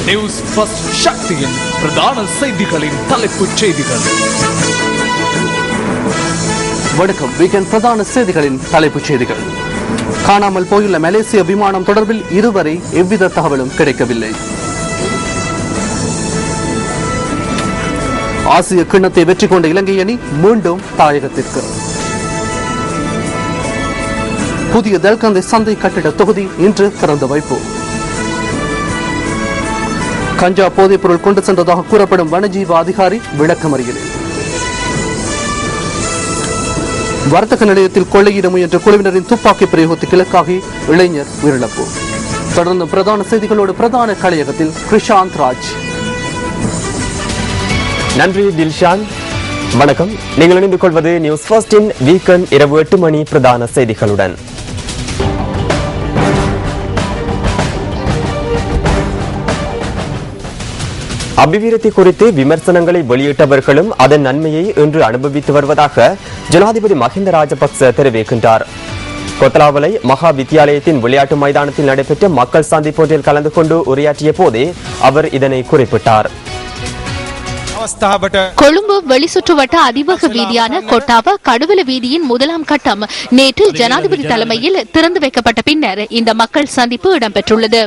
News first சக்தியின் பிரதான செய்திகளின் தலைப்புச் செய்திகள். வணக்கம். வீக்கெண்ட் பிரதான செய்திகளின் தலைப்புச் செய்திகள். காணாமல் போயுள்ள மலேசிய விமானம் தொடர்பில் இதுவரை எவ்வித தகவலும் கிடைக்கவில்லை. ஆசிய கிண்ணத்தை வெற்றி கொண்ட இலங்கை அணி மீண்டும் தாயகத்திற்கு. புதிய தெல்கந்தை சந்தை கட்டிட தொகுதி இன்று திறந்து வைப்பு. கஞ்சா போதைப் பொருள் கொண்டு சென்றதாக கூறப்படும் வனஜீவ அதிகாரி விளக்கமறியலில். வர்த்தக நிலையத்தில் கொள்ளையிட முயன்ற குழுவினரின் துப்பாக்கி பிரயோகத்துக்கு இலக்காகி இளைஞர் உயிரிழப்பு. தொடர்ந்து பிரதான செய்திகளோடு பிரதான கலையகத்தில் கிருஷாந்த் ராஜ். நன்றி தில்ஷான். வணக்கம். நீங்கள் இணைந்து கொள்வது நியூஸ் ஃபர்ஸ்டின் வீக்கெண்ட் இரவு 8 மணி பிரதான செய்திகளுடன். அபிவிருத்தி குறித்து விமர்சனங்களை வெளியிட்டவர்களும் அதன் நன்மையை இன்று அனுபவித்து வருவதாக ஜனாதிபதி மஹிந்த ராஜபக்ச தெரிவிக்கின்றார். கொத்தலாவலை மகா வித்தியாலயத்தின் விளையாட்டு மைதானத்தில் நடைபெற்ற மக்கள் சந்திப்பு ஒன்றில் கலந்து கொண்டு உரையாற்றிய போதே அவர் இதனை குறிப்பிட்டார். கொழும்பு வெளிச்சுற்றுவட்ட அதிவேக வீதியான கொட்டாவ கடுவல வீதியின் முதலாம் கட்டம் நேற்று ஜனாதிபதி தலைமையில் திறந்து வைக்கப்பட்ட பின்னர் இந்த மக்கள் சந்திப்பு இடம்பெற்றுள்ளது.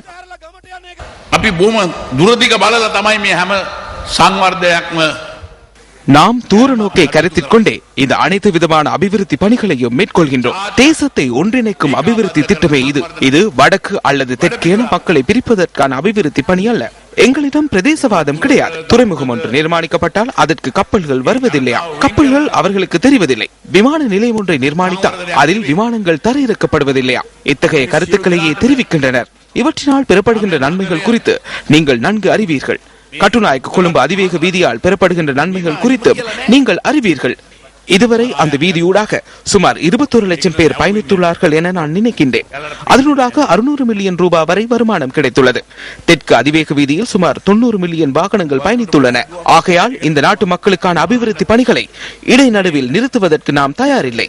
நாம் தூர நோக்கை கருத்தில் கொண்டே இந்த அனைத்து விதமான அபிவிருத்தி பணிகளையும் மேற்கொள்கின்றோம். தேசத்தை ஒன்றிணைக்கும் அபிவிருத்தி திட்டமே இது. இது வடக்கு அல்லது தெற்கு என மக்களை பிரிப்பதற்கான அபிவிருத்தி பணி அல்ல. எங்களிடம் பிரதேசவாதம் கிடையாது. துறைமுகம் ஒன்று நிர்மாணிக்கப்பட்டால் அதற்கு கப்பல்கள் வருவதில்லையா? கப்பல்கள் அவர்களுக்கு தெரிவதில்லை. விமான நிலையம் ஒன்றை நிர்மாணித்தால் அதில் விமானங்கள் தரையிறக்கப்படுவதில்லையா? இத்தகைய கருத்துக்களையே தெரிவிக்கின்றனர். இவற்றினால் பெறப்படுகின்ற நன்மைகள் குறித்து நீங்கள் நன்கு அறிவீர்கள். கட்டுநாயக்க கொழும்பு அதிவேக வீதியால் பெறப்படுகின்ற நன்மைகள் குறித்து நீங்கள் அறிவீர்கள். இதுவரை அந்த வீதியூடாக சுமார் 21 லட்சம் பேர் பயணித்துள்ளார்கள் என நான் நினைக்கின்றேன். அதனூடாக 600 மில்லியன் ரூபாய் வரை வருமானம் கிடைத்துள்ளது. தெற்கு அதிவேக வீதியில் சுமார் 90 மில்லியன் வாகனங்கள் பயணித்துள்ளன. ஆகையால் இந்த நாட்டு மக்களுக்கான அபிவிருத்தி பணிகளை இடைநடுவில் நிறுத்துவதற்கு நாம் தயாரில்லை.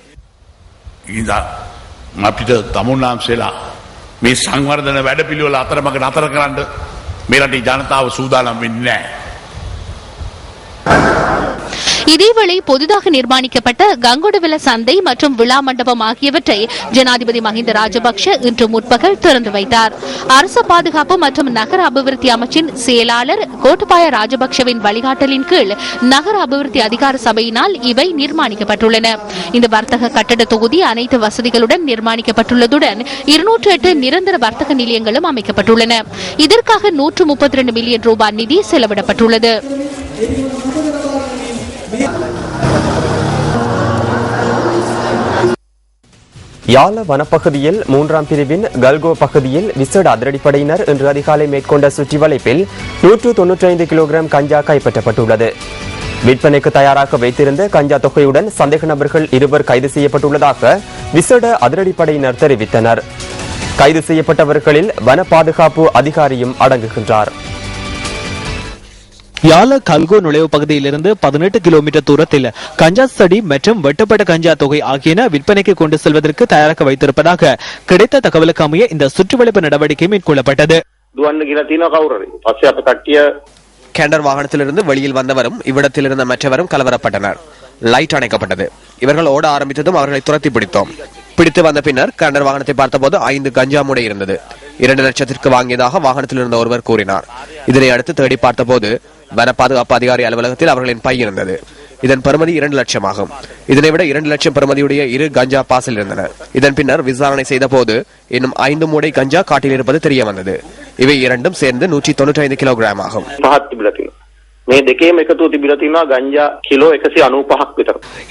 මේ සංවර්ධන වැඩපිළිවෙල අතරමඟ නතර කරන්න මේ රටේ ජනතාව සූදානම් වෙන්නේ නැහැ. இதேவேளை புதிதாக நிர்மாணிக்கப்பட்ட கங்கொடவில சந்தை மற்றும் விழா மண்டபம் ஆகியவற்றை ஜனாதிபதி மஹிந்த ராஜபக்ஷ இன்று முற்பகல் திறந்து வைத்தார். அரசு பாதுகாப்பு மற்றும் நகர அபிவிருத்தி அமைச்சின் செயலாளர் கோட்டபாய ராஜபக்ஷவின் வழிகாட்டலின் கீழ் நகர அபிவிருத்தி அதிகார சபையினால் இவை நிர்மாணிக்கப்பட்டுள்ளன. இந்த வர்த்தக கட்டட தொகுதி அனைத்து வசதிகளுடன் நிர்மாணிக்கப்பட்டுள்ளதுடன் 208 நிரந்தர வர்த்தக நிலையங்களும் அமைக்கப்பட்டுள்ளன. இதற்காக 132 மில்லியன் ரூபாய் நிதி செலவிடப்பட்டுள்ளது. யாழ வனப்பகுதியில் 3ஆம் பிரிவின் கல்கோ பகுதியில் விசேட அதிரடிப்படையினர் இன்று அதிகாலை மேற்கொண்ட சுற்றி வளைப்பில் 195 கிலோகிராம் கஞ்சா கைப்பற்றப்பட்டுள்ளது. விற்பனைக்கு தயாராக வைத்திருந்த கஞ்சா தொகையுடன் சந்தேக நபர்கள் 2 கைது செய்யப்பட்டுள்ளதாக விசேட அதிரடிப்படையினர் தெரிவித்தனர். கைது செய்யப்பட்டவர்களில் வன பாதுகாப்பு அதிகாரியும் அடங்குகின்றார். யாழ கல்கோ நுழைவு பகுதியிலிருந்து 18 கிலோமீட்டர் தூரத்தில் கஞ்சா சடி மற்றும் வெட்டப்பட்ட கஞ்சா தொகை ஆகியன விற்பனைக்கு கொண்டு செல்வதற்கு தயாராக வைத்திருப்பதாக கிடைத்த தகவலுக்கு அமைய இந்த சுற்றுவளைப்பு நடவடிக்கை மேற்கொள்ளப்பட்டது. கேண்டர் வாகனத்திலிருந்து வெளியில் வந்தவரும் இவ்விடத்தில் இருந்த மற்றவரும் கலவரப்பட்டனர். லைட் அணைக்கப்பட்டது. இவர்கள் ஓட ஆரம்பித்ததும் அவர்களை துரத்தி பிடித்தோம். பிடித்து வந்த பின்னர் கேண்டர் வாகனத்தை பார்த்தபோது 5 கஞ்சா மூடை இருந்தது. 2 லட்சத்திற்கு வாங்கியதாக வாகனத்தில் இருந்த ஒருவர் கூறினார். இதனை அடுத்து தேடி பார்த்தபோது வன பாதுகாப்பு அதிகாரி அலுவலகத்தில் அவர்களின் பை இருந்தது. இதன் பெறுமதி 2 லட்சம் ஆகும். இதனை விட 2 லட்சம் பெறுமதியுடைய 2 கஞ்சா பாசில் இருந்தன. இதன் பின்னர் விசாரணை செய்த போது இன்னும் 5 மூடை கஞ்சா காட்டில் இருப்பது தெரிய வந்தது. இவை இரண்டும் சேர்ந்து 195 கிலோகிராம் ஆகும்.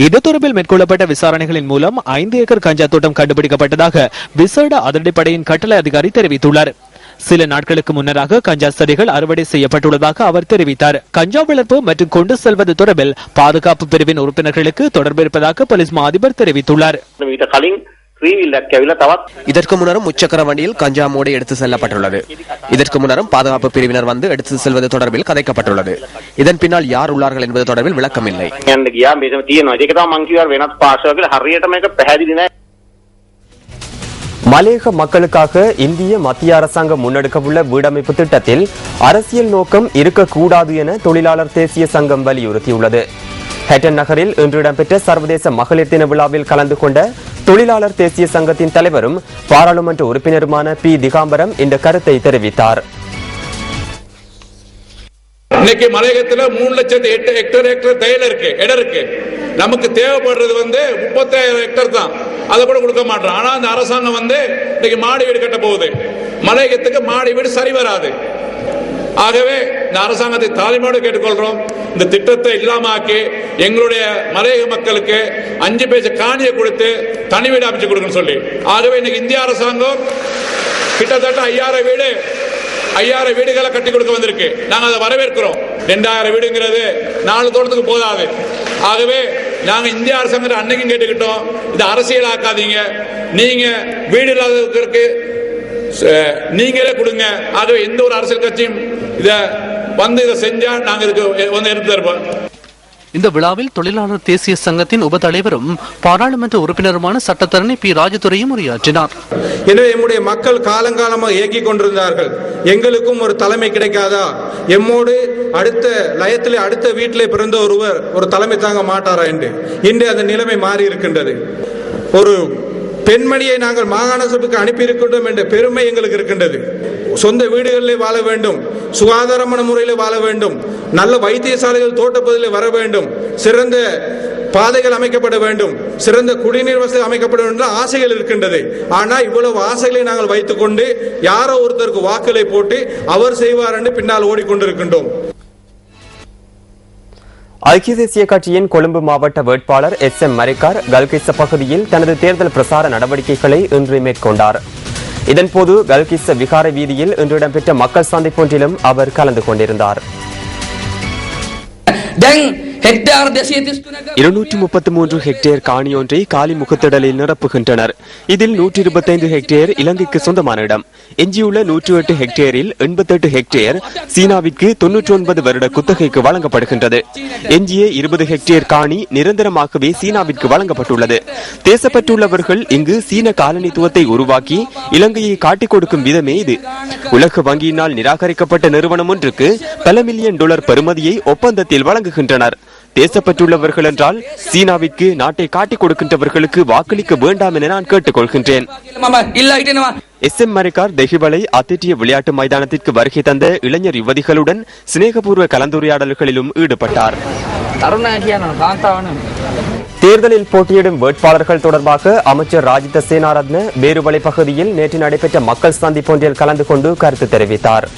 இது தொடர்பில் மேற்கொள்ளப்பட்ட விசாரணைகளின் மூலம் 5 ஏக்கர் கஞ்சா தோட்டம் கண்டுபிடிக்கப்பட்டதாக விசேட அதிரடிப்படையின் கட்டளை அதிகாரி தெரிவித்துள்ளார். சில நாட்களுக்கு முன்னராக கஞ்சா செடிகள் அறுவடை செய்யப்பட்டுள்ளதாக அவர் தெரிவித்தார். கஞ்சா வளர்ப்பு மற்றும் கொண்டு செல்வது தொடர்பில் பாதுகாப்பு பிரிவின் உறுப்பினர்களுக்கு தொடர்பு இருப்பதாக போலீஸ் மா அதிபர் தெரிவித்துள்ளார். இதற்கு முன்னரும் முச்சக்கர வண்டியில் கஞ்சா மூடை எடுத்து செல்லப்பட்டுள்ளது. இதற்கு முன்னரும் பாதுகாப்பு பிரிவினர் வந்து எடுத்து செல்வது தொடர்பில் கதைக்கப்பட்டுள்ளது. இதன் பின்னால் யார் உள்ளார்கள் என்பது தொடர்பில் விளக்கம் இல்லை. மலையக மக்களுக்காக இந்திய மத்திய அரசாங்கம் முன்னெடுக்கவுள்ள வீடமைப்பு திட்டத்தில் அரசியல் நோக்கம் இருக்கக்கூடாது என தொழிலாளர் தேசிய சங்கம் வலியுறுத்தியுள்ளது. ஹேட்டன் நகரில் இன்று இடம்பெற்ற சர்வதேச மகளிர் தின விழாவில் கலந்து கொண்ட தொழிலாளர் தேசிய சங்கத்தின் தலைவரும் பாராளுமன்ற உறுப்பினருமான பி திகாம்பரம் இந்த கருத்தை தெரிவித்தார். இன்னைக்கு மலையகத்தில் 3,08,000 ஹெக்டேர் தையல் இருக்கு, இடம் இருக்கு. நமக்கு தேவைப்படுறது 30,000 ஹெக்டேர் தான். அதை கூட கொடுக்க மாட்டோம். ஆனா அந்த அரசாங்கம் இன்னைக்கு மாடி வீடு கட்ட போகுது. மலையகத்துக்கு மாடி வீடு சரி வராது. ஆகவே இந்த அரசாங்கத்தை தாழ்மையோடு கேட்டுக்கொள்றோம், இந்த திட்டத்தை இல்லாம ஆக்கி எங்களுடைய மலையக மக்களுக்கு 5 பேஜ் காணியை கொடுத்து தனி வீடு அமைச்சு கொடுக்கணும் சொல்லி. ஆகவே இன்னைக்கு இந்திய அரசாங்கம் கிட்டத்தட்ட 5,000 வீடுகளை கட்டி கொடுக்க வந்திருக்கு. நாங்கள் அதை வரவேற்கிறோம். 2,000 வீடுங்கிறது 4 தோட்டத்துக்கு போதாது. ஆகவே நாங்க இந்திய அரசாங்கத்தை அன்னைக்கும் கேட்டுக்கிட்டோம், இது அரசியல் ஆக்காதீங்க, நீங்க வீடு இல்லாதவர்களுக்கு நீங்களே கொடுங்க. ஆகவே எந்த ஒரு அரசியல் கட்சியும் இதை செஞ்சா நாங்க இதுக்கு எடுத்து தருவோம். இந்த விழாவில் தொழிலாளர் தேசிய சங்கத்தின் உப தலைவரும் பாராளுமன்ற உறுப்பினருமான சட்டத்தரணி பி ராஜதுரையும் உரையாற்றினார். எனவே நம்முடைய மக்கள் காலங்காலமாக இயக்கிக் கொண்டிருந்தார்கள், எங்களுக்கும் ஒரு தலைமை கிடைக்காதா, எம்மோடு அடுத்த லயத்திலே அடுத்த வீட்டிலே பிறந்த ஒருவர் ஒரு தலைமை தாங்க மாட்டாரா என்று இன்று அந்த நிலைமை மாறி இருக்கின்றது. ஒரு பெண்மணியை நாங்கள் மாகாண சபைக்கு அனுப்பி இருக்கின்றோம் என்ற பெருமை எங்களுக்கு இருக்கின்றது. சொந்த வீடுகளிலே வாழ வேண்டும், சுகாதாரமான முறையில் வாழ வேண்டும், நல்ல வைத்தியசாலைகள் தோட்டப்பகுதியில் வர வேண்டும், சிறந்த பாதைகள் அமைக்கப்பட வேண்டும், சிறந்த குடிநீர் வசதி அமைக்கப்பட வேண்டும் என்ற ஆசைகள் இருக்கின்றது. ஆனால் இவ்வளவு ஆசைகளை நாங்கள் வைத்துக் கொண்டு யாரோ ஒருத்தருக்கு வாக்குகளை போட்டு அவர் செய்வார் என்று பின்னால் ஓடிக்கொண்டிருக்கின்றோம். ஐக்கிய தேசிய கட்சியின் கொழும்பு மாவட்ட வேட்பாளர் SM மரிக்கார் கல்கிஸ்ஸ பகுதியில் தனது தேர்தல் பிரசார நடவடிக்கைகளை இன்று மேற்கொண்டார். இதன்போது கல்கிஸ்ஸ விகார வீதியில் இன்று இடம்பெற்ற மக்கள் சந்திப்பு ஒன்றிலும் அவர் கலந்து கொண்டிருந்தார். 233 ஹெக்டேர் காணி ஒன்றை காலி முகத்திடலில் நிரப்புகின்றனர். இதில் 125 ஹெக்டேர் இலங்கைக்கு சொந்தமான இடம். எஞ்சியுள்ள 108 ஹெக்டேரில் 88 ஹெக்டேர் சீனாவிற்கு 99 வருட குத்தகைக்கு வழங்கப்படுகின்றது. எஞ்சிய 20 ஹெக்டேர் காணி நிரந்தரமாகவே சீனாவிற்கு வழங்கப்பட்டுள்ளது. தேசப்பட்டுள்ளவர்கள் இங்கு சீன காலனித்துவத்தை உருவாக்கி இலங்கையை காட்டிக் கொடுக்கும் விதமே இது. உலக வங்கியினால் நிராகரிக்கப்பட்ட நிறுவனம் ஒன்றுக்கு பல மில்லியன் டாலர் பெறுமதியை ஒப்பந்தத்தில் வழங்குகின்றனர். தேசப்பட்டுள்ளவர்கள் என்றால் சீனாவிற்கு நாட்டை காட்டிக் கொடுக்கின்றவர்களுக்கு வாக்களிக்க வேண்டாம் என நான் கேட்டுக்கொள்கின்றேன். SM மரிக்கார் தெஹிவளை அத்திட்டிய விளையாட்டு மைதானத்திற்கு வருகை தந்த இளைஞர் யுவதிகளுடன் சிநேகபூர்வ கலந்துரையாடல்களிலும் ஈடுபட்டார். தேர்தலில் போட்டியிடும் வேட்பாளர்கள் தொடர்பாக அமைச்சர் ராஜித சேனாரத்ன பேருவளை பகுதியில் நேற்று நடைபெற்ற மக்கள் சந்திப்பு ஒன்றில் கலந்து கொண்டு கருத்து தெரிவித்தார்.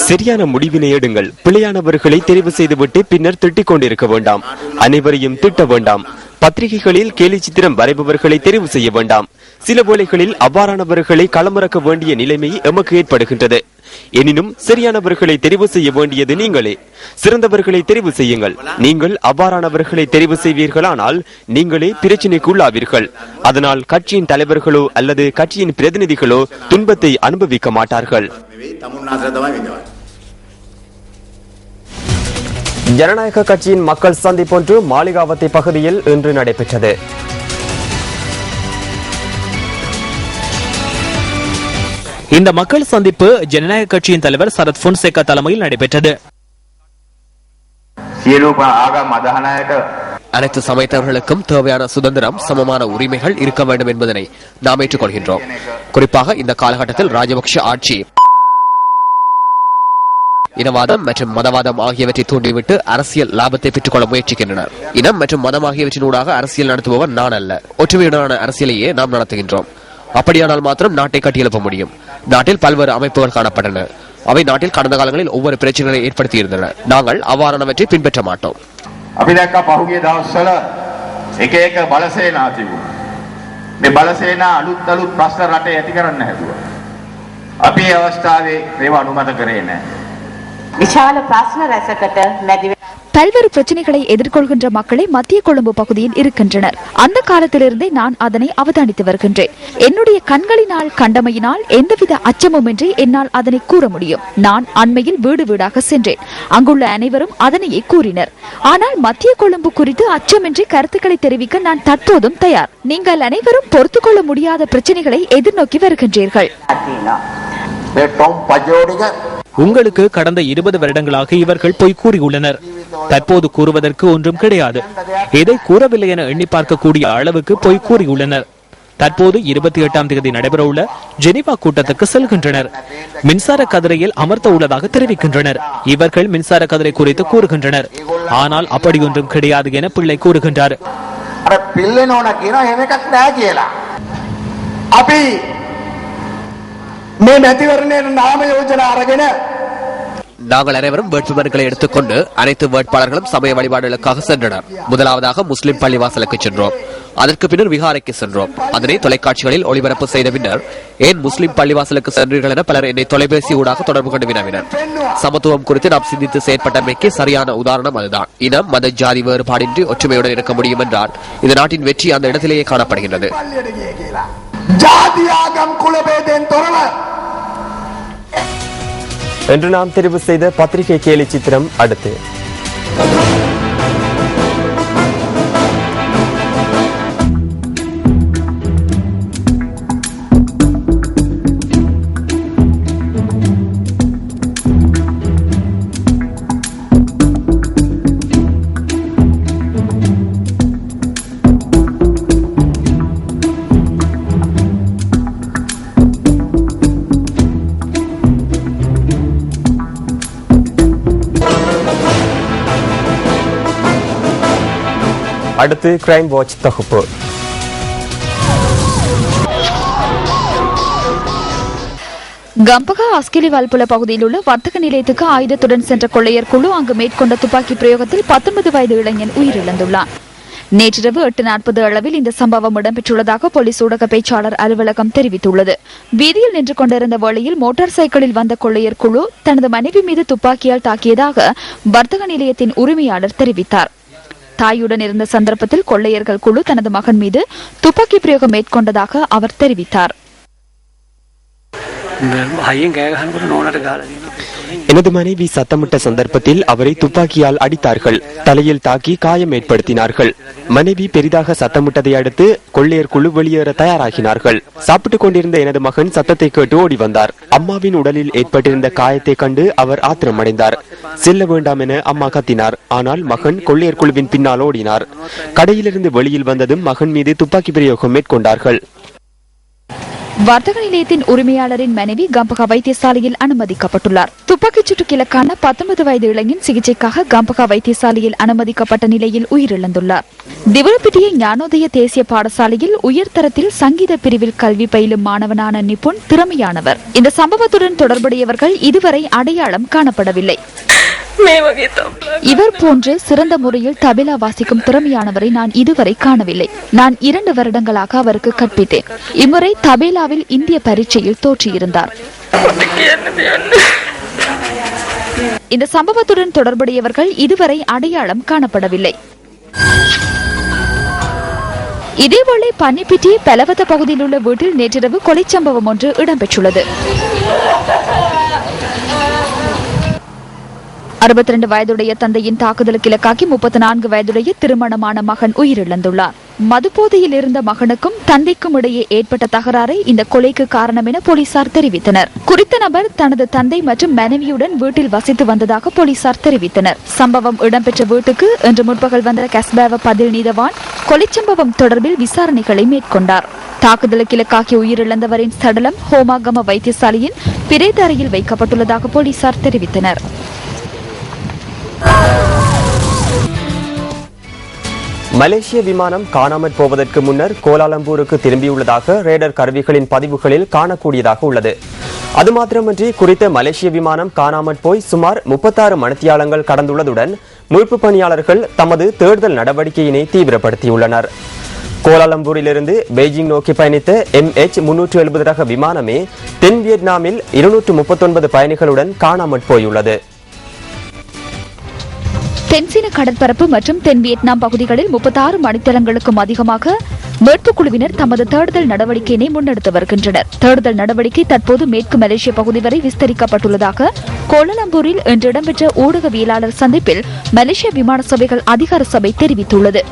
சரியான முடிவினை எடுங்கள். பிழையானவர்களை தெரிவு செய்துவிட்டு பின்னர் திட்டிக் கொண்டிருக்க வேண்டாம். அனைவரையும் திட்ட வேண்டாம். பத்திரிகைகளில் கேலி சித்திரம் வரைபவர்களை தெரிவு செய்ய வேண்டாம். சில வேளைகளில் அவ்வாறானவர்களை களமிறக்க வேண்டிய நிலைமை எமக்கு ஏற்படுகின்றது. எனினும் சரியானவர்களை தெரிவு செய்ய வேண்டியது நீங்களே. சிறந்தவர்களை தெரிவு செய்யுங்கள். நீங்கள் அவ்வாறானவர்களை தெரிவு செய்வீர்களானால் நீங்களே பிரச்சினைக்கு உள்ளாவீர்கள். அதனால் கட்சியின் தலைவர்களோ அல்லது கட்சியின் பிரதிநிதிகளோ துன்பத்தை அனுபவிக்க மாட்டார்கள். ஜனநாயக கட்சியின் மக்கள் சந்திப்பொன்று மாளிகாவத்தை பகுதியில் இன்று நடைபெற்றது. இந்த மக்கள் சந்திப்பு ஜனநாயக கட்சியின் தலைவர் சரத் பொன்சேகா தலைமையில் நடைபெற்றது. அனைத்து சமயத்தவர்களுக்கும் தேவையான சுதந்திரம், சமமான உரிமைகள் இருக்க வேண்டும் என்பதனை நாம் ஏற்றுக்கொள்கின்றோம். குறிப்பாக இந்த காலகட்டத்தில் ராஜபக்ஷ ஆட்சி இனவாதம் மற்றும் மதவாதம் ஆகியவற்றை தூண்டிவிட்டு அரசியல் லாபத்தை பெற்றுக் கொள்ள முயற்சிக்கின்றனர். இனம் மற்றும் மதம் ஆகியவற்றினூடாக அரசியல் நடத்துபவர் நான் அல்ல. ஒற்றுமையுடனான அரசியலையே நாம் நடத்துகின்றோம். அப்படியானால் மாத்திரம் நாட்டை கட்டியெழுப்ப முடியும். நாட்டில் பல்வேறு அமைப்புகள் காணப்பட்டன. அவை நாட்டில் கடந்த காலங்களில் ஒவ்வொரு பிரச்சனைகளை ஏற்படுத்தியிருந்தன. நாங்கள் அவ்வாறானவற்றை பின்பற்ற மாட்டோம். பல்வேறு பிரச்சனைகளை எதிர்கொள்கின்ற மக்களை மத்திய கொழும்பு பகுதியில் இருக்கின்றனர். அந்த காலத்திலிருந்தே நான் அதனை அவதானித்து வருகின்றேன். என்னுடைய கண்களினால் கண்டமையினால் எந்தவித அச்சமுமின்றி என்னால் அதனை கூற முடியும். நான் அண்மையில் வீடு வீடாக சென்றேன். அங்குள்ள அனைவரும் அதனையே கூறினர். ஆனால் மத்திய கொழும்பு குறித்து அச்சமின்றி கருத்துக்களை தெரிவிக்க நான் தற்போதும் தயார். நீங்கள் அனைவரும் பொறுத்துக்கொள்ள முடியாத பிரச்சனைகளை எதிர்நோக்கி வருகின்றீர்கள். உங்களுக்கு கடந்த 20 வருடங்களாக இவர்கள் பொய் கூறியுள்ளனர். தற்போது கூறுவதற்கு ஒன்றும் கிடையாது. எதை கூறவில்லை என எண்ணி பார்க்கக்கூடிய அளவுக்கு பொய் கூறியுள்ளனர். தற்போது 28ஆம் தேதி நடைபெறவுள்ள ஜெனீவா கூட்டத்துக்கு செல்கின்றனர். மின்சார கதிரையில் அமர்த்த உள்ளதாக தெரிவிக்கின்றனர். இவர்கள் மின்சார கதிரை குறித்து கூறுகின்றனர். ஆனால் அப்படி ஒன்றும் கிடையாது என பிள்ளை கூறுகின்றார். நாங்கள் அனைவரும் வேட்புமனுக்களை எடுத்துக்கொண்டு அனைத்து வேட்பாளர்களும் சமய வழிபாடுகளுக்காக சென்றனர். முதலாவதாக முஸ்லிம் பள்ளிவாசலுக்கு சென்றோம். அதற்கு பின்னர் விகாரைக்கு சென்றோம். அதனை தொலைக்காட்சிகளில் ஒளிபரப்பு செய்த பின்னர் ஏன் முஸ்லிம் பள்ளிவாசலுக்கு சென்றீர்கள் என பலர் என்னை தொலைபேசி ஊடாக தொடர்பு கொண்டு வினவினர். சமத்துவம் குறித்து நாம் சிந்தித்து செயற்பட்டமைக்கு சரியான உதாரணம் அதுதான். இனம் மத ஜாதி வேறுபாடின்றி ஒற்றுமையுடன் இருக்க முடியும் என்றால் இந்த நாட்டின் வெற்றி அந்த இடத்திலேயே காணப்படுகின்றது. என்று நாம் தெரிவு செய்த பத்திரிகை கேலி சித்திரம் அடுத்து. அடுத்து கிரைம் வாட்ச் தொகுப்பு. கம்பகா அஸ்கிலிவால்புல பகுதியில் உள்ள வர்த்தக நிலையத்துக்கு ஆயுதத்துடன் சென்ற கொள்ளையர் குழு அங்கு மேற்கொண்ட துப்பாக்கி பிரயோகத்தில் 19 வயது இளைஞன் உயிரிழந்துள்ளார். நேற்றிரவு 8:40 அளவில் இந்த சம்பவம் இடம்பெற்றுள்ளதாக போலீஸ் ஊடக பேச்சாளர் அலுவலகம் தெரிவித்துள்ளது. வீதியில் நின்று கொண்டிருந்த வேளையில் மோட்டார் சைக்கிளில் வந்த கொள்ளையர் குழு தனது மனைவி மீது துப்பாக்கியால் தாக்கியதாக வர்த்தக நிலையத்தின் உரிமையாளர் தெரிவித்தார். தாயுடன் இருந்த சந்தர்ப்பத்தில் கொள்ளையர்கள் குழு தனது மகன் மீது துப்பாக்கி பிரயோகம் மேற்கொண்டதாக அவர் தெரிவித்தார். எனது மனைவி சத்தமிட்ட சந்தர்ப்பத்தில் அவரை துப்பாக்கியால் அடித்தார்கள். தலையில் தாக்கி காயம் ஏற்படுத்தினார்கள். மனைவி பெரிதாக சத்தமிட்டதை அடுத்து கொள்ளையர் குழு வெளியேற தயாராகினார்கள். சாப்பிட்டுக் கொண்டிருந்த எனது மகன் சத்தத்தை கேட்டு ஓடி வந்தார். அம்மாவின் உடலில் ஏற்பட்டிருந்த காயத்தை கண்டு அவர் ஆத்திரமடைந்தார். செல்ல வேண்டாம் என அம்மா கத்தினார். ஆனால் மகன் கொள்ளையர் குழுவின் பின்னால் ஓடினார். கடையிலிருந்து வெளியில் வந்ததும் மகன் மீது துப்பாக்கி பிரயோகம் மேற்கொண்டார்கள். வர்த்தக நிலையத்தின் உரிமையாளரின் மனைவி கம்பகா வைத்தியசாலையில் அனுமதிக்கப்பட்டுள்ளார். துப்பாக்கிச் சூட்டுக்கு இலக்கான 19 வயது இளைஞன் சிகிச்சைக்காக கம்பகா வைத்தியசாலையில் அனுமதிக்கப்பட்ட நிலையில் உயிரிழந்துள்ளார். திவளப்பிட்டிய ஞானோதய தேசிய பாடசாலையில் உயர்தரத்தில் சங்கீத பிரிவில் கல்வி பயிலும் மாணவனான நிபுண் திறமையானவர். இந்த சம்பவத்துடன் தொடர்புடையவர்கள் இதுவரை அடையாளம் காணப்படவில்லை. இவர் போன்று சிறந்த முறையில் தபிலா வாசிக்கும் திறமையானவரை நான் இதுவரை காணவில்லை. நான் 2 வருடங்களாக அவருக்கு கற்பித்தேன். இம்முறை தபேலாவில் இந்திய பரீட்சையில் தோற்றியிருந்தார். இந்த சம்பவத்துடன் தொடர்புடையவர்கள் இதுவரை அடையாளம் காணப்படவில்லை. இதேவேளை பன்னிப்பிட்டி பெலவத்த பகுதியில் உள்ள வீட்டில் நேற்றிரவு கொலை சம்பவம் ஒன்று இடம்பெற்றுள்ளது. 62 வயதுடைய தந்தையின் தாக்குதலுக்கு இலக்காக்கி 34 வயதுடைய திருமணமான மகன் உயிரிழந்துள்ளார். மதுபோதையில் இருந்த மகனுக்கும் தந்தைக்கும் இடையே ஏற்பட்ட தகராறு இந்த கொலைக்கு காரணம் என போலீசார் தெரிவித்தனர். குறித்த நபர் தனது தந்தை மற்றும் மனைவியுடன் வீட்டில் வசித்து வந்ததாக போலீசார் தெரிவித்தனர். சம்பவம் இடம்பெற்ற வீட்டுக்கு இன்று முற்பகல் வந்த கஸ்பாவ பதில் நீதவான் கொலை சம்பவம் தொடர்பில் விசாரணைகளை மேற்கொண்டார். தாக்குதலுக்கு இலக்காக்கி உயிரிழந்தவரின் சடலம் ஹோமாகம வைத்தியசாலையின் பிரேத அறையில் வைக்கப்பட்டுள்ளதாக போலீசார் தெரிவித்தனர். மலேசிய விமானம் காணாமற் போவதற்கு முன்னர் கோலாலம்பூருக்கு திரும்பியுள்ளதாக ரேடர் கருவிகளின் பதிவுகளில் காணக்கூடியதாக உள்ளது. அது மாத்திரமன்றி குறித்த மலேசிய விமானம் காணாமற் போய் சுமார் 36 மணித்தியாலங்கள் கடந்துள்ளதுடன் மீட்பு பணியாளர்கள் தமது தேடுதல் நடவடிக்கையினை தீவிரப்படுத்தியுள்ளனர். கோலாலம்பூரிலிருந்து பெய்ஜிங் நோக்கி பயணித்த MH370 ரக விமானமே தென் வியட்நாமில் 239 பயணிகளுடன் காணாமற் போயுள்ளது. தென்சீன கடற்பரப்பு மற்றும் தென் வியட்நாம் பகுதிகளில் 36 மணித்தளங்களுக்கும் அதிகமாக மீட்புக் குழுவினர் தமது தேடுதல் நடவடிக்கையினை முன்னெடுத்து வருகின்றனர். தேடுதல் நடவடிக்கை தற்போது மேற்கு மலேசிய பகுதி வரை விஸ்தரிக்கப்பட்டுள்ளதாக கோலாலம்பூரில் இன்று இடம்பெற்ற ஊடகவியலாளர் சந்திப்பில் மலேசிய விமான சேவைகள் அதிகார சபை தெரிவித்துள்ளது.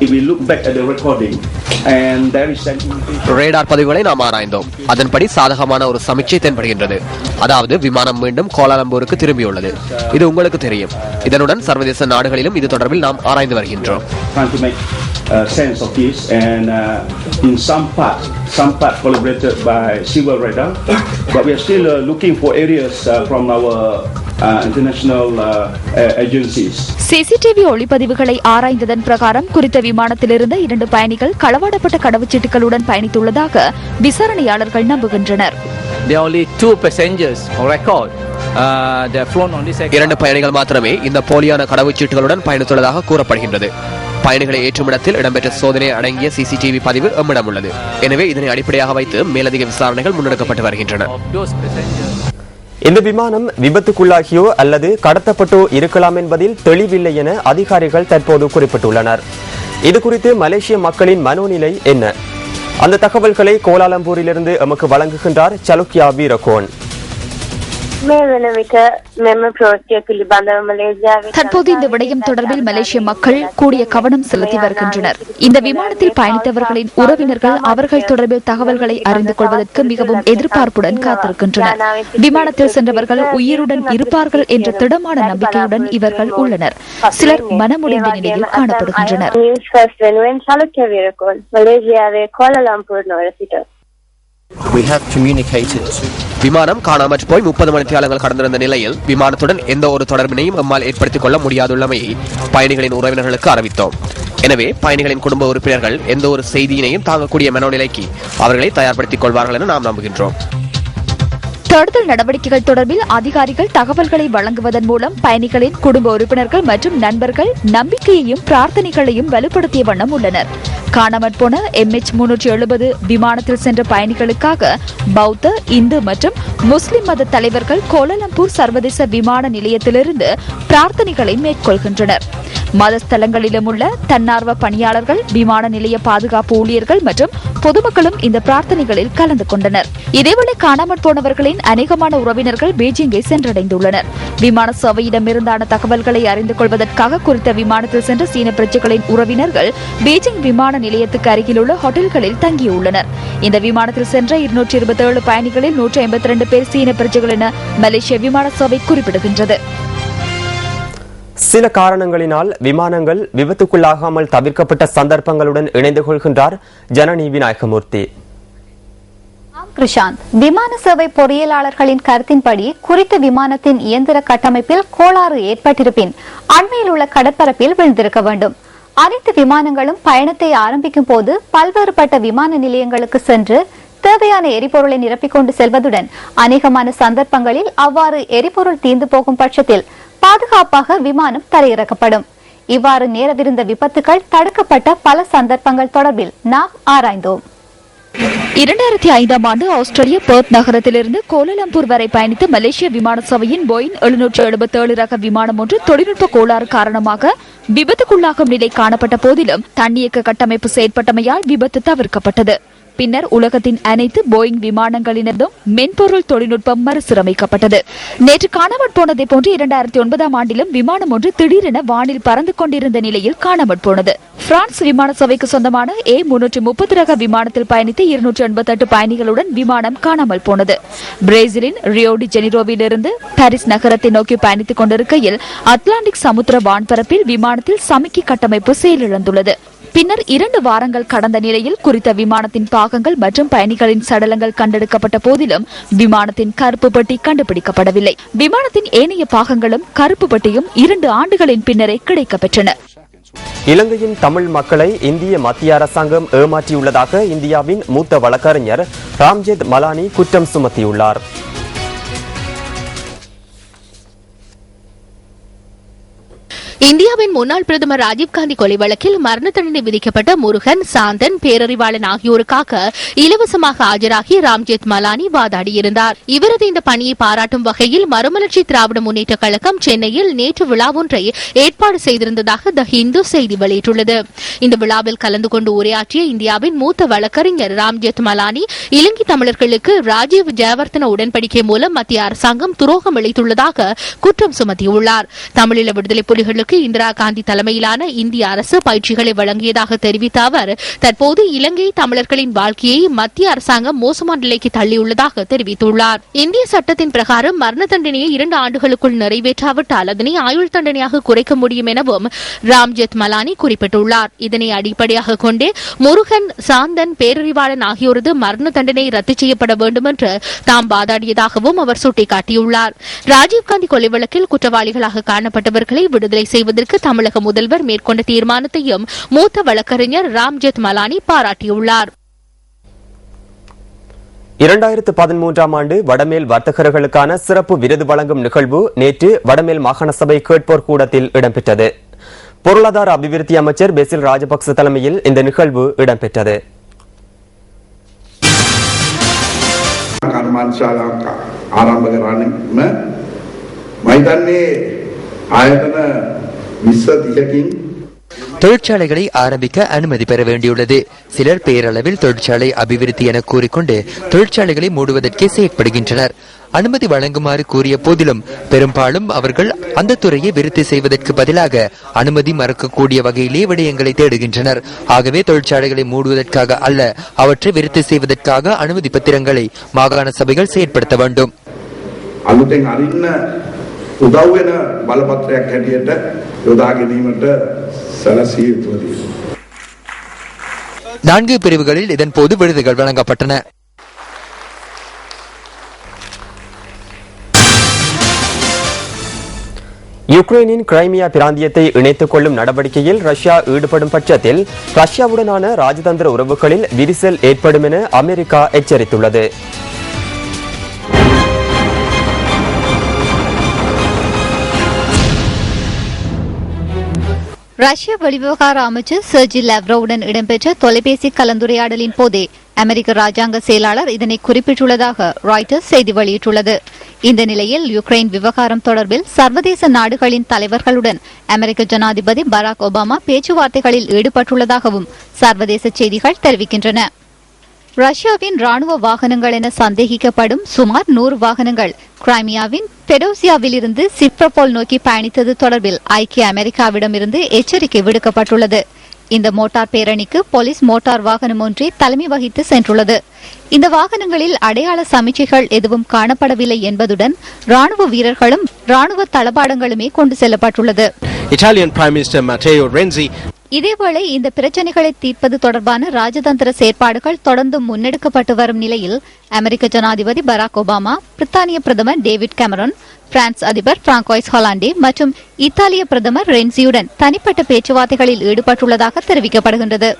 ரேடார் பதிவுகளை நாம் ஆராய்ந்தோம். அதன்படி சாதகமான ஒரு சமீட்சை தென்படுகின்றது. அதாவது விமானம் மீண்டும் கோலாலம்பூருக்கு திரும்பியுள்ளது. இது உங்களுக்கு தெரியும். இதனுடன் சர்வதேச நாடுகளிலும் இது தொடர்பில் நாம் ஆராய்ந்து வருகின்றோம். Sense of this, and in some part collaborated by civil radar, but we are still looking for areas from our international agencies. CCTV ஒளிப்பதிவுகளை ஆராய்ந்ததன் பிரகாரம் குறித்த விமானத்தில் இருந்த 2 பயணிகள் களவாடப்பட்ட கடவுச்சீட்டுகளுடன் பயணித்துள்ளதாக விசாரணையாளர்கள் நம்புகின்றனர். There are only 2 passengers on record. They are flown on this. 2 பயணிகள் மாத்திரமே இந்த போலியான கடவுச்சீட்டுகளுடன் பயணித்துள்ளதாக கூறப்படுகின்றது. பயணிகளை ஏற்றுமிடத்தில் இடம்பெற்ற சோதனை அடங்கிய சிசிடிவி பதிவு எம்மிடம் உள்ளது. எனவே இதனை அடிப்படையாக வைத்து மேலதிக விசாரணைகள் முன்னெடுக்கப்பட்டு வருகின்றன. இந்த விமானம் விபத்துக்குள்ளாகியோ அல்லது கடத்தப்பட்டோ இருக்கலாம் என்பதில் தெளிவில்லை என அதிகாரிகள் தற்போது குறிப்பிட்டுள்ளனர். இதுகுறித்து மலேசிய மக்களின் மனோநிலை என்ன? அந்த தகவல்களை கோலாலம்பூரிலிருந்து எமக்கு வழங்குகின்றார் சலுக்கியா வீரகோன். தற்போது இந்த விடயம் தொடர்பில் மலேசிய மக்கள் கூடிய கவனம் செலுத்தி வருகின்றனர். இந்த விமானத்தில் பயணித்தவர்களின் உறவினர்கள் அவர்கள் தொடர்பில் தகவல்களை அறிந்து கொள்வதற்கு மிகவும் எதிர்பார்ப்புடன் காத்திருக்கின்றனர். விமானத்தில் சென்றவர்கள் உயிருடன் இருப்பார்கள் என்ற திடமான நம்பிக்கையுடன் இவர்கள் உள்ளனர். சிலர் மனமுடைந்த நிலையில் காணப்படுகின்றனர். விமானம் காணாமற் போய் 30 மணித்தியாலங்கள் கடந்திருந்த நிலையில் விமானத்துடன் எந்த ஒரு தொடர்பினையும் நம்மால் ஏற்படுத்திக் கொள்ள முடியாதுள்ளமையை பயணிகளின் உறவினர்களுக்கு அறிவித்தோம். எனவே பயணிகளின் குடும்ப உறுப்பினர்கள் எந்த ஒரு செய்தியினையும் தாங்கக்கூடிய மனோநிலைக்கு அவர்களை தயார்படுத்திக் கொள்வார்கள் என நாம் நம்புகின்றோம். தேடுதல் நடவடிக்கைகள் தொடர்பில் அதிகாரிகள் தகவல்களை வழங்குவதன் மூலம் பயணிகளின் குடும்ப உறுப்பினர்கள் மற்றும் நண்பர்கள் நம்பிக்கையையும் பிரார்த்தனைகளையும் வலுப்படுத்திய வண்ணம் உள்ளனர். காணாமற் போன MH370 விமானத்தில் சென்ற பயணிகளுக்காக பௌத்த, இந்து மற்றும் முஸ்லிம் மத தலைவர்கள் கோலாலம்பூர் சர்வதேச விமான நிலையத்திலிருந்து பிரார்த்தனைகளை மேற்கொள்கின்றனர். மதஸ்தலங்களிலும் உள்ள தன்னார்வ பணியாளர்கள், விமான நிலைய பாதுகாப்பு ஊழியர்கள் மற்றும் பொதுமக்களும் இந்த பிரார்த்தனைகளில் கலந்து கொண்டனர். இதேவேளை காணாமற் போனவர்களின் அநேகமான உறவினர்கள் பீஜிங்கை சென்றடைந்துள்ளனர். விமான சேவையிடமிருந்தான தகவல்களை அறிந்து கொள்வதற்காக குறித்த விமானத்தில் சென்ற சீன பிரஜைகளின் உறவினர்கள் பீஜிங் விமான நிலையத்துக்கு அருகிலுள்ள ஹோட்டல்களில் தங்கியுள்ளனர். இந்த விமானத்தில் சென்ற 227 பயணிகளில் 152 பேர் சீன பிரஜைகள் என மலேசிய விமான சேவை குறிப்பிடுகின்றது. சில காரணங்களினால் விமானங்கள் விபத்துக்குள்ளாகாமல் தவிர்க்கப்பட்ட சந்தர்ப்பங்களுடன் இணைந்து கொள்கின்றார் ஜனனி விநாயகமூர்த்தி. கிருஷாந்த், விமான சேவை பொறியியலாளர்களின் கருத்தின்படி குறித்த விமானத்தின் இயந்திர கட்டமைப்பில் கோளாறு ஏற்பட்டிருப்பின் அண்மையில் உள்ள கடற்பரப்பில் விழுந்திருக்க வேண்டும். அனைத்து விமானங்களும் பயணத்தை ஆரம்பிக்கும் போது பல்வேறுபட்ட விமான நிலையங்களுக்கு சென்று தேவையான எரிபொருளை நிரப்பிக்கொண்டு செல்வதுடன் அநேகமான சந்தர்ப்பங்களில் அவ்வாறு எரிபொருள் தீர்ந்து போகும் பட்சத்தில் பாதுகாப்பாக விமானம் தரையிறக்கப்படும். இவ்வாறு நேரவிருந்த விபத்துகள் தடுக்கப்பட்ட பல சந்தர்ப்பங்கள் தொடர்பில் நாம் ஆராய்ந்தோம். 2005ஆம் ஆண்டு ஆஸ்திரேலிய பெர்த் நகரத்திலிருந்து கோலாலம்பூர் வரை பயணித்த மலேசிய விமான சேவையின் போயிங் 777 ரக விமானம் ஒன்று தொழில்நுட்ப கோளாறு காரணமாக விபத்துக்குள்ளாகும் நிலை காணப்பட்ட போதிலும் தன்னியக்க கட்டமைப்பு செயற்பட்டமையால் விபத்து தவிர்க்கப்பட்டது. பின்னர் உலகத்தின் அனைத்து போயிங் விமானங்களினதும் மென்பொருள் தொழில்நுட்பம் மறுசீரமைக்கப்பட்டது. நேற்று காணாமற் போனதை போன்று 2009ஆம் ஆண்டிலும் விமானம் ஒன்று திடீரென வானில் பறந்து கொண்டிருந்த நிலையில் காணாமற் போனது. பிரான்ஸ் விமான சேவைக்கு சொந்தமான A330 ரக விமானத்தில் பயணித்த 288 பயணிகளுடன் விமானம் காணாமல் போனது. பிரேசிலின் ரியோ டி ஜெனிரோவிலிருந்து பாரிஸ் நகரத்தை நோக்கி பயணித்துக் கொண்டிருக்கையில் அட்லாண்டிக் சமுத்திர வான்பரப்பில் விமானத்தில் சமிக்கை கட்டமைப்பு செயலிழந்துள்ளது. பின்னர் 2 வாரங்கள் கடந்த நிலையில் குறித்த விமானத்தின் பாகங்கள் மற்றும் பயணிகளின் சடலங்கள் கண்டெடுக்கப்பட்ட போதிலும் விமானத்தின் கருப்பு பெட்டி கண்டுபிடிக்கப்படவில்லை. விமானத்தின் ஏனைய பாகங்களும் கருப்பு பெட்டியும் 2 ஆண்டுகளின் பின்னரே கிடைக்கப்பெற்றன. இலங்கையின் தமிழ் மக்களை இந்திய மத்திய அரசாங்கம் ஏமாற்றியுள்ளதாக இந்தியாவின் மூத்த வழக்கறிஞர் ராம்ஜெத் மலானி குற்றம் சுமத்தியுள்ளார். இந்தியாவின் முன்னாள் பிரதமர் ராஜீவ்காந்தி கொலை வழக்கில் மரண தண்டனை விதிக்கப்பட்ட முருகன், சாந்தன், பேரறிவாளன் ஆகியோருக்காக இலவசமாக ஆஜராகி ராம்ஜெத் மலானி வாதாடியிருந்தார். இவரது இந்த பணியை பாராட்டும் வகையில் மறுமலர்ச்சி திராவிட முன்னேற்ற கழகம் சென்னையில் நேற்று விழா ஒன்றை ஏற்பாடு செய்திருந்ததாக த ஹிந்து செய்தி வெளியிட்டுள்ளது. இந்த விழாவில் கலந்து கொண்டு உரையாற்றிய இந்தியாவின் மூத்த வழக்கறிஞர் ராம்ஜெத் மலானி, இலங்கை தமிழர்களுக்கு ராஜீவ் ஜெயவர்தன உடன்படிக்கை மூலம் மத்திய அரசாங்கம் துரோகம் அளித்துள்ளதாக குற்றம் சுமத்தியுள்ளார். தமிழீழ விடுதலை புலிகளுக்கு இந்திரா காந்தி தலைமையிலான இந்திய அரசு பயிற்சிகளை வழங்கியதாக தெரிவித்த அவர், தற்போது இலங்கை தமிழர்களின் வாழ்க்கையை மத்திய அரசாங்கம் மோசமான நிலைக்கு தள்ளியுள்ளதாக தெரிவித்துள்ளார். இந்திய சட்டத்தின் பிரகாரம் மரண தண்டனையை 2 ஆண்டுகளுக்குள் நிறைவேற்றாவிட்டால் அதனை ஆயுள் தண்டனையாக குறைக்க முடியும் எனவும் ராம்ஜெத் மலானி குறிப்பிட்டுள்ளார். இதனை அடிப்படையாக கொண்டே முருகன், சாந்தன், பேரறிவாளன் ஆகியோரது மரண தண்டனை ரத்து செய்யப்பட வேண்டும் என்று தாம் வாதாடியதாகவும் அவர் சுட்டிக்காட்டியுள்ளார். ராஜீவ்காந்தி கொலை வழக்கில் குற்றவாளிகளாக காணப்பட்டவர்களை விடுதலை செய்வதற்கு தமிழக முதல்வர் மேற்கொண்ட தீர்மானத்தையும் மூத்த வழக்கறிஞர் ராம்ஜெத் மலானி பாராட்டியுள்ளார். 2013ஆம் ஆண்டு வடமேல் வர்த்தகர்களுக்கான சிறப்பு விருது வழங்கும் நிகழ்வு நேற்று வடமேல் மாகாண சபை கேட்போர் கூடத்தில் இடம்பெற்றது. பொருளாதார அபிவிருத்தி அமைச்சர் பெசில் ராஜபக்ச தலைமையில் இந்த நிகழ்வு இடம்பெற்றது. தொழிற்சாலைகளை ஆரம்பிக்க அனுமதி பெற வேண்டியுள்ளது. சிலர் பேரளவில் தொழிற்சாலை அபிவிருத்தி என கூறிக்கொண்டு தொழிற்சாலைகளை மூடுவதற்கே செயற்படுகின்றனர். அனுமதி வழங்குமாறு கூறிய போதிலும் பெரும்பாலும் அவர்கள் அந்த துறையை விருத்தி செய்வதற்கு பதிலாக அனுமதி மறுக்கக்கூடிய வகையிலே விடயங்களை தேடுகின்றனர். ஆகவே தொழிற்சாலைகளை மூடுவதற்காக அல்ல, அவற்றை விருத்தி செய்வதற்காக அனுமதி பத்திரங்களை மாகாண சபைகள் செயற்படுத்த வேண்டும். උදව් වෙන බලපත්‍රයක් හැටියට යොදා ගැනීමට සැලසිය යුතුයි. 4 பிரிவுகளில் இதன் போது விருதுகள் வழங்கப்பட்டன. யுக்ரைனின் கிரைமியா பிராந்தியத்தை இணைத்துக் கொள்ளும் நடவடிக்கையில் ரஷ்யா ஈடுபடும் பட்சத்தில் ரஷ்யாவுடனான ராஜதந்திர உறவுகளில் விரிசல் ஏற்படும் என அமெரிக்கா எச்சரித்துள்ளது. ரஷ்ய வெளிவிவகார அமைச்சர் செர்ஜி லாவ்ரோவுடன் இடம்பெற்ற தொலைபேசி கலந்துரையாடலின் போதே அமெரிக்க ராஜாங்க செயலாளர் இதனை குறிப்பிட்டுள்ளதாக ராய்ட்டர்ஸ் செய்தி வெளியிட்டுள்ளது. இந்த நிலையில் யுக்ரைன் விவகாரம் தொடர்பில் சர்வதேச நாடுகளின் தலைவர்களுடன் அமெரிக்க ஜனாதிபதி பராக் ஒபாமா பேச்சுவார்த்தைகளில் ஈடுபட்டுள்ளதாகவும் சர்வதேச செய்திகள் தெரிவிக்கின்றன. ரஷ்யாவின் ராணுவ வாகனங்கள் என சந்தேகிக்கப்படும் சுமார் 100 வாகனங்கள் கிரைமியாவின் பெடோசியாவில் இருந்து சிப்ரபோல் நோக்கி பயணித்தது தொடர்பில் ஐக்கிய அமெரிக்காவிடமிருந்து எச்சரிக்கை விடுக்கப்பட்டுள்ளது. இந்த மோட்டார் பேரணிக்கு போலீஸ் மோட்டார் வாகனம் ஒன்றே தலைமை வகித்து சென்றுள்ளது. இந்த வாகனங்களில் அடையாள சமீட்சைகள் எதுவும் காணப்படவில்லை என்பதுடன் ராணுவ வீரர்களும் ராணுவ தளபாடங்களுமே கொண்டு செல்லப்பட்டுள்ளது. Italian Prime Minister Matteo Renzi இதேவேளை இந்த பிரச்சினைகளை தீர்ப்பது தொடர்பான ராஜதந்திர செயற்பாடுகள் தொடர்ந்து முன்னெடுக்கப்பட்டு வரும் நிலையில் அமெரிக்க ஜனாதிபதி பராக் ஒபாமா, பிரித்தானிய பிரதமர் டேவிட் கேமரன், பிரான்ஸ் அதிபர் பிராங்கோய்ஸ் ஹாலாண்டே மற்றும் இத்தாலிய பிரதமர் ரென்சியுடன் தனிப்பட்ட பேச்சுவார்த்தைகளில் ஈடுபட்டுள்ளதாக தெரிவிக்கப்படுகின்றது.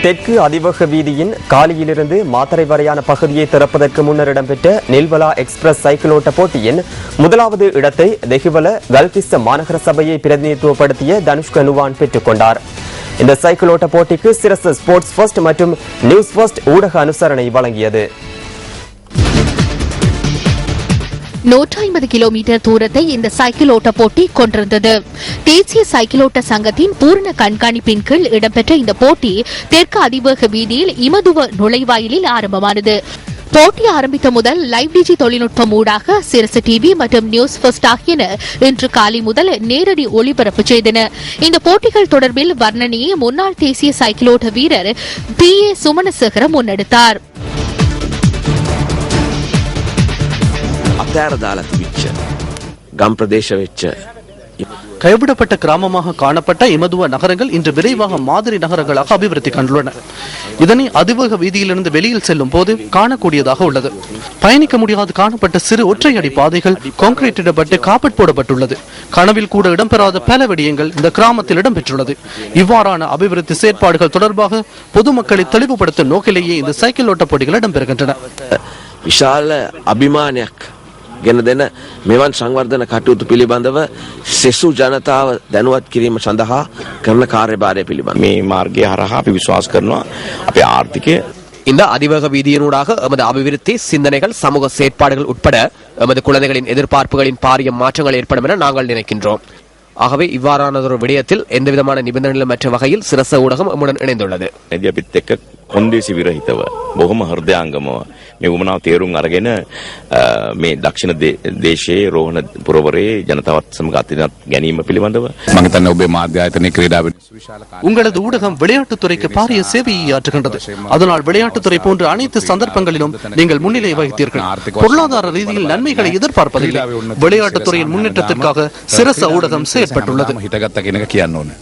தெற்கு அதிவேக வீதியின் காலியிலிருந்து மாத்தறை வரையான பகுதியை திறப்பதற்கு முன்னர் இடம்பெற்ற நெல்வலா எக்ஸ்பிரஸ் சைக்கிள் ஓட்ட போட்டியின் முதலாவது இடத்தை தெஹிவல கல்கிஸ்த மாநகர சபையை பிரதிநிதித்துவப்படுத்திய தனுஷ்க நுவான் பெற்றுக் கொண்டார். இந்த சைக்கிள் ஓட்ட போட்டிக்கு சிரச ஸ்போர்ட்ஸ் ஃபர்ஸ்ட் மற்றும் நியூஸ் ஃபர்ஸ்ட் ஊடக அனுசரணை வழங்கியது. 150 கிலோமீட்டர் தூரத்தை இந்த சைக்கிள் ஓட்ட போட்டி கொண்டிருந்தது. தேசிய சைக்கிள் ஓட்ட சங்கத்தின் பூரண கண்காணிப்பின் கீழ் இடம்பெற்ற இந்த போட்டி தெற்கு அதிவேக வீதியில் இமதுவ நுழைவாயிலில் ஆரம்பமானது. போட்டி ஆரம்பித்த முதல் லைவ் டிஜி தொழில்நுட்பம் ஊடாக சிரச டிவி மற்றும் நியூஸ் ஃபர்ஸ்ட் ஆகியன இன்று காலை முதல் நேரடி ஒளிபரப்பு செய்தன. இந்த போட்டிகள் தொடர்பில் வர்ணனையை முன்னாள் தேசிய சைக்கிள் ஓட்ட வீரர் PA சுமனசேகர முன்னெடுத்தார். අතෑර දාලා තිබිච්ච ගම් ප්‍රදේශ වෙච්ච கைவிடப்பட்ட கிராமமாக காணப்பட்ட இமதுவ நகரங்கள் இன்று விரைவாக மாதிரி நகரங்களாக அபிவிருத்தி கண்டுள்ளன. இதனை அதிவேக வீதியிலிருந்து வெளியில் செல்லும் போது காணக்கூடியதாக உள்ளது. பயணிக்க முடியாது காணப்பட்ட சிறு ஒற்றையடி பாதைகள் கான்கிரீட்டிடப்பட்டு காப்பட் போடப்பட்டுள்ளது. கனவில் கூட இடம்பெறாத பல விடயங்கள் இந்த கிராமத்தில் இடம்பெற்றுள்ளது. இவ்வாறான அபிவிருத்தி செயற்பாடுகள் தொடர்பாக பொதுமக்களை தெளிவுபடுத்தும் நோக்கிலேயே இந்த சைக்கிள் ஓட்ட போட்டிகள் இடம்பெறுகின்றன. විශාල අභිමානයක් ගෙන දෙන මෙවන් සංවර්ධන කටයුතු පිළිබඳව සෙසු ජනතාව දැනුවත් කිරීම සඳහා කරන කාර්යභාරය පිළිබඳ මේ මාර්ගය හරහා අපි විශ්වාස කරනවා අපේ ආර්ථිකය இந்த அதிவேக வீதியினூடாக எமது அபிவிருத்தி சிந்தனைகள் சமூக செயற்பாடுகள் உட்பட எமது குழந்தைகளின் எதிர்பார்ப்புகளின் பாரிய மாற்றங்கள் ஏற்படும் என நாங்கள் நினைக்கின்றோம். ஆகவே இவ்வாறானதொரு விடயத்தில் எந்தவிதமான நிபந்தனைகளமற்ற வகையில் சிரச ஊடகம் எம்முடன் இணைந்துள்ளது. අපිත් එක්ක කොන්දේසි විරහිතව බොහොම හෘදයාංගමව මේ වමනාව තේරුම් අරගෙන මේ දක්ෂිණ දේශයේ රෝහණ පුරවරේ ජනතාවත් සමග අතිනත් ගැනීම පිළිබඳව මම හිතන්නේ ඔබේ මාධ්‍ය ආයතනයේ ක්‍රීඩාවෙන් உங்களது ஊடகம் விளையாட்டுத்துறைக்கு பாரிய சேவையை ஆற்றுகின்றது. அதனால் விளையாட்டுத்துறை போன்ற அனைத்து சந்தர்ப்பங்களிலும் நீங்கள் முன்னிலை வகித்தீர்கள். பொருளாதார ரீதியில் நன்மைகளை எதிர்பார்ப்பதில்லை. விளையாட்டுத்துறையின் முன்னேற்றத்திற்காக சிரச ஊடகம் செயற்பட்டுள்ளது. හිතගත්ත කෙනෙක් කියන්න ඕනේ.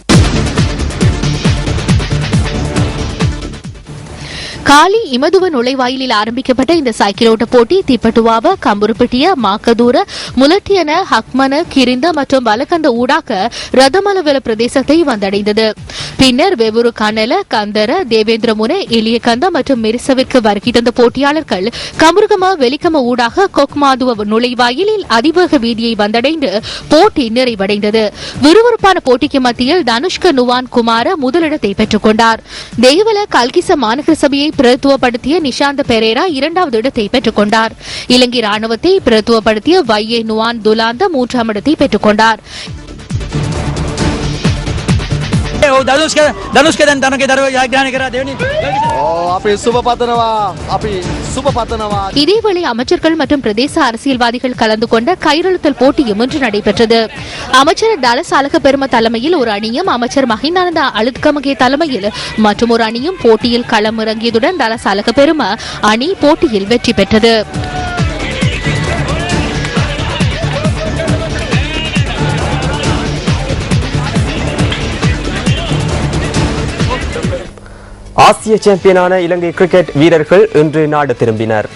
காலி இமதுவ நுழைவாயிலில் ஆரம்பிக்கப்பட்ட இந்த சைக்கிள் ஓட்ட போட்டி திப்பட்டுவாவ, கம்புருப்பிட்டிய, மாக்கதூர, முலட்டியன, ஹக்மன, கிரிந்த மற்றும் வலக்கந்த ஊடாக ரதமலவெல பிரதேசத்தை வந்தடைந்தது. பின்னர் வெவுரு கனல, கந்தர, தேவேந்திரமுனை, இலியகந்த மற்றும் மிரிசவிற்கு வருகை தந்த போட்டியாளர்கள் கமுருகம, வெலிக்கம ஊடாக கொக்மாதுவ நுழைவாயிலில் அதிவேக வீதியை வந்தடைந்து போட்டி நிறைவடைந்தது. விறுவிறுப்பான போட்டிக்கு மத்தியில் தனுஷ்க நுவான் குமார முதலிடத்தை பெற்றுக் கொண்டார். தேவல கல்கிச மாநகர சபையை பிரதித்துவப்படுத்திய நிஷாந்த பெரேரா இரண்டாவது இடத்தை பெற்றுக் கொண்டார். இலங்கை ராணுவத்தை பிரதித்துவப்படுத்திய வையே நுவான் துலாந்த மூன்றாம் இடத்தை பெற்றுக் கொண்டார். இதேவேளை அமைச்சர்கள் மற்றும் பிரதேச அரசியல்வாதிகள் கலந்து கொண்ட கையெழுத்தல் போட்டியும் இன்று நடைபெற்றது. அமைச்சர் தலசாலக பெரும தலைமையில் ஒரு அணியும் அமைச்சர் மஹிந்தானந்த அழுத்கமகே தலைமையில் மற்றும் ஒரு அணியும் போட்டியில் களமிறங்கியதுடன் தலசாலக பெரும அணி போட்டியில் வெற்றி பெற்றது. ஆசிய சாம்பியனான இலங்கை கிரிக்கெட் வீரர்கள் இன்று நாடு திரும்பினர்.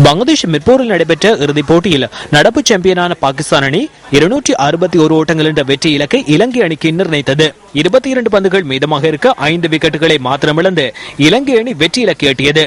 பங்களாதேஷ் மிர்பூரில் நடைபெற்ற இறுதிப் போட்டியில் நடப்பு சாம்பியனான பாகிஸ்தான் அணி 261 ஓட்டங்கள் என்ற வெற்றி இலக்கை இலங்கை அணிக்கு நிர்ணயித்தது. 22 பந்துகள் மீதமாக இருக்க 5 விக்கெட்டுகளை மாத்திரமிழந்து இலங்கை அணி வெற்றி இலக்கை எட்டியது.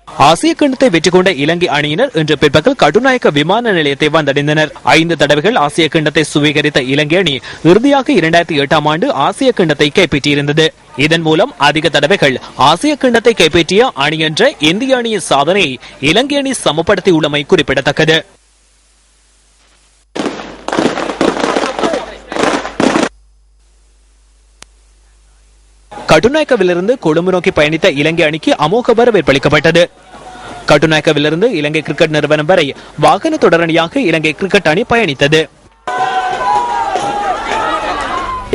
ஆசிய கிண்ணத்தை வெற்றி கொண்ட இலங்கை அணியினர் இன்று பிற்பகல் கட்டுநாயக்க விமான நிலையத்தை வந்தடைந்தனர். 5 தடவைகள் ஆசிய கிண்ணத்தை சுவீகரித்த இலங்கை அணி இறுதியாக 2008ஆம் ஆண்டு ஆசிய கிண்ணத்தை கைப்பற்றியிருந்தது. இதன் மூலம் அதிக தடவைகள் ஆசிய கிண்ணத்தை கைப்பற்றிய அணி என்ற இந்திய அணியின் சாதனையை இலங்கை அணி சமப்படுத்தியுள்ளமை குறிப்பிடத்தக்கது. கட்டுநாயக்கவிலிருந்து கொழும்பு நோக்கி பயணித்த இலங்கை அணிக்கு அமோக வரவேற்பளிக்கப்பட்டது. கட்டுநாயக்கவிலிருந்து இலங்கை கிரிக்கெட் நிறுவனம் வரை வாகன தொடரணியாக இலங்கை கிரிக்கெட் அணி பயணித்தது.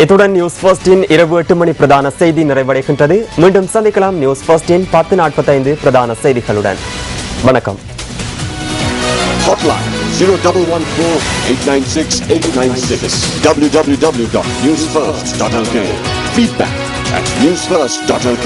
இத்துடன் நியூஸ் ஃபர்ஸ்டின் இரவு 8 மணி பிரதான செய்தி நிறைவடைகின்றது. மீண்டும் சந்திக்கலாம் நியூஸ் ஃபர்ஸ்டின் 10:45 பிரதான செய்திகளுடன். வணக்கம். Hotline 0114-896-896 www.newsfirst.lk. Feedback at newsfirst.lk.